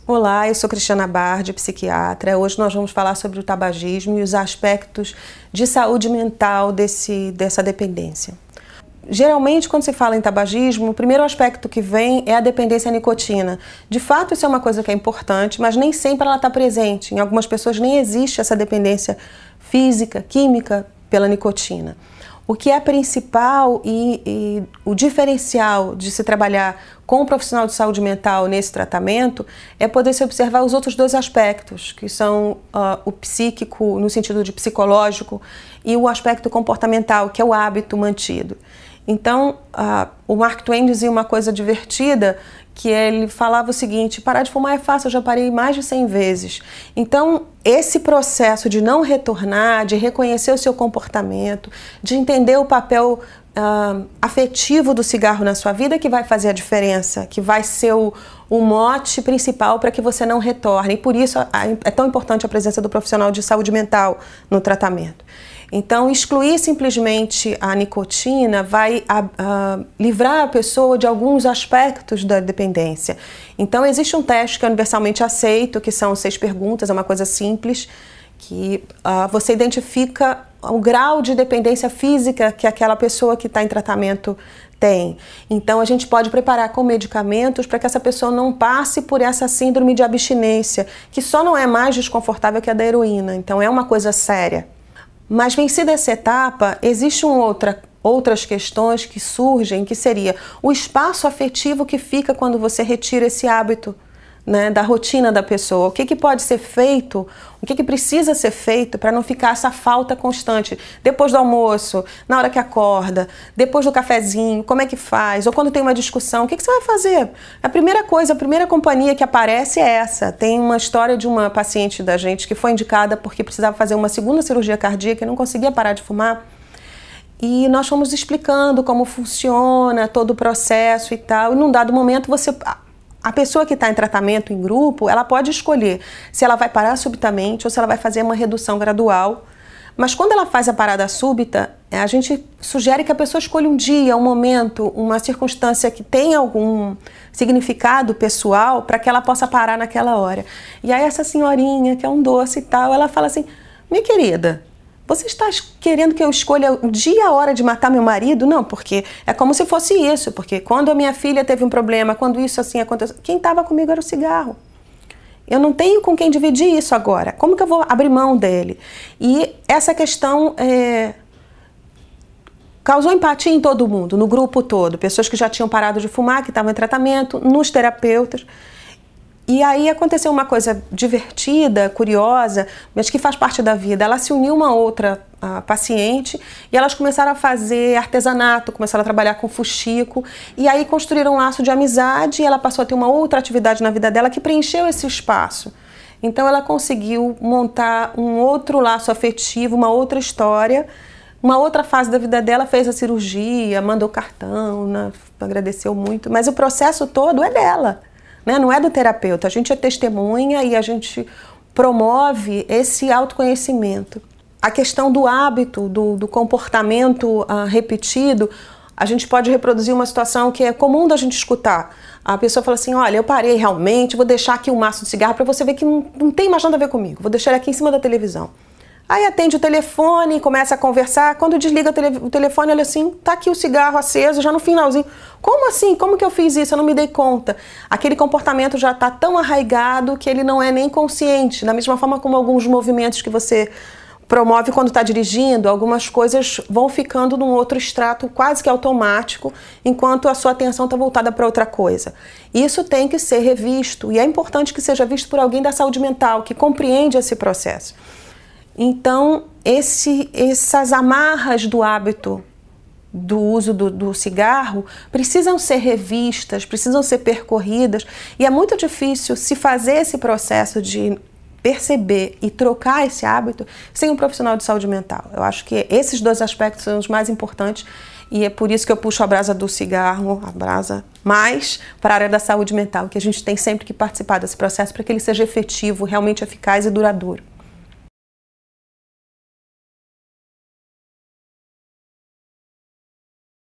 Olá, eu sou Cristiana Bardi, psiquiatra. Hoje nós vamos falar sobre o tabagismo e os aspectos de saúde mental dessa dependência. Geralmente, quando se fala em tabagismo, o primeiro aspecto que vem é a dependência à nicotina. De fato, isso é uma coisa que é importante, mas nem sempre ela está presente. Em algumas pessoas nem existe essa dependência física, química pela nicotina. O que é principal e o diferencial de se trabalhar com um profissional de saúde mental nesse tratamento é poder se observar os outros dois aspectos, que são o psíquico, no sentido de psicológico, e o aspecto comportamental, que é o hábito mantido. Então, o Mark Twain dizia uma coisa divertida, que ele falava o seguinte: parar de fumar é fácil, eu já parei mais de 100 vezes. Então, esse processo de não retornar, de reconhecer o seu comportamento, de entender o papel afetivo do cigarro na sua vida, que vai fazer a diferença, que vai ser o mote principal para que você não retorne. E por isso é tão importante a presença do profissional de saúde mental no tratamento. Então, excluir simplesmente a nicotina vai livrar a pessoa de alguns aspectos da dependência. Então, existe um teste que é universalmente aceito, que são 6 perguntas, é uma coisa simples, que você identifica o grau de dependência física que aquela pessoa que está em tratamento tem. Então, a gente pode preparar com medicamentos para que essa pessoa não passe por essa síndrome de abstinência, que só não é mais desconfortável que a da heroína. Então, é uma coisa séria. Mas vencida essa etapa, existem outras questões que surgem, que seria o espaço afetivo que fica quando você retira esse hábito, né, da rotina da pessoa. O que pode ser feito, o que precisa ser feito para não ficar essa falta constante? Depois do almoço, na hora que acorda, depois do cafezinho, como é que faz? Ou quando tem uma discussão, o que você vai fazer? A primeira coisa, a primeira companhia que aparece é essa. Tem uma história de uma paciente da gente que foi indicada porque precisava fazer uma segunda cirurgia cardíaca e não conseguia parar de fumar. E nós fomos explicando como funciona todo o processo e tal. E num dado momento a pessoa que está em tratamento em grupo, ela pode escolher se ela vai parar subitamente ou se ela vai fazer uma redução gradual. Mas quando ela faz a parada súbita, a gente sugere que a pessoa escolha um dia, um momento, uma circunstância que tenha algum significado pessoal para que ela possa parar naquela hora. E aí essa senhorinha, que é um doce e tal, ela fala assim: minha querida, você está querendo que eu escolha o dia e a hora de matar meu marido? Não, porque é como se fosse isso, porque quando a minha filha teve um problema, quando isso assim aconteceu, quem estava comigo era o cigarro. Eu não tenho com quem dividir isso agora. Como que eu vou abrir mão dele? E essa questão causou empatia em todo mundo, no grupo todo. Pessoas que já tinham parado de fumar, que estavam em tratamento, nos terapeutas. E aí aconteceu uma coisa divertida, curiosa, mas que faz parte da vida. Ela se uniu a uma outra paciente e elas começaram a fazer artesanato, começaram a trabalhar com fuxico e aí construíram um laço de amizade e ela passou a ter uma outra atividade na vida dela que preencheu esse espaço. Então ela conseguiu montar um outro laço afetivo, uma outra história, uma outra fase da vida dela, fez a cirurgia, mandou cartão, né, agradeceu muito, mas o processo todo é dela. Né? Não é do terapeuta, a gente é testemunha e a gente promove esse autoconhecimento. A questão do hábito, do comportamento repetido, a gente pode reproduzir uma situação que é comum da gente escutar. A pessoa fala assim: olha, eu parei realmente, vou deixar aqui um maço de cigarro para você ver que não tem mais nada a ver comigo, vou deixar ele aqui em cima da televisão. Aí atende o telefone, começa a conversar, quando desliga o telefone, olha assim, tá aqui o cigarro aceso, já no finalzinho. Como assim? Como que eu fiz isso? Eu não me dei conta. Aquele comportamento já está tão arraigado que ele não é nem consciente. Da mesma forma como alguns movimentos que você promove quando está dirigindo, algumas coisas vão ficando num outro extrato quase que automático, enquanto a sua atenção está voltada para outra coisa. Isso tem que ser revisto e é importante que seja visto por alguém da saúde mental, que compreende esse processo. Então, essas amarras do hábito do uso do cigarro precisam ser revistas, precisam ser percorridas, e é muito difícil se fazer esse processo de perceber e trocar esse hábito sem um profissional de saúde mental. Eu acho que esses dois aspectos são os mais importantes e é por isso que eu puxo a brasa do cigarro, a brasa mais para a área da saúde mental, que a gente tem sempre que participar desse processo para que ele seja efetivo, realmente eficaz e duradouro.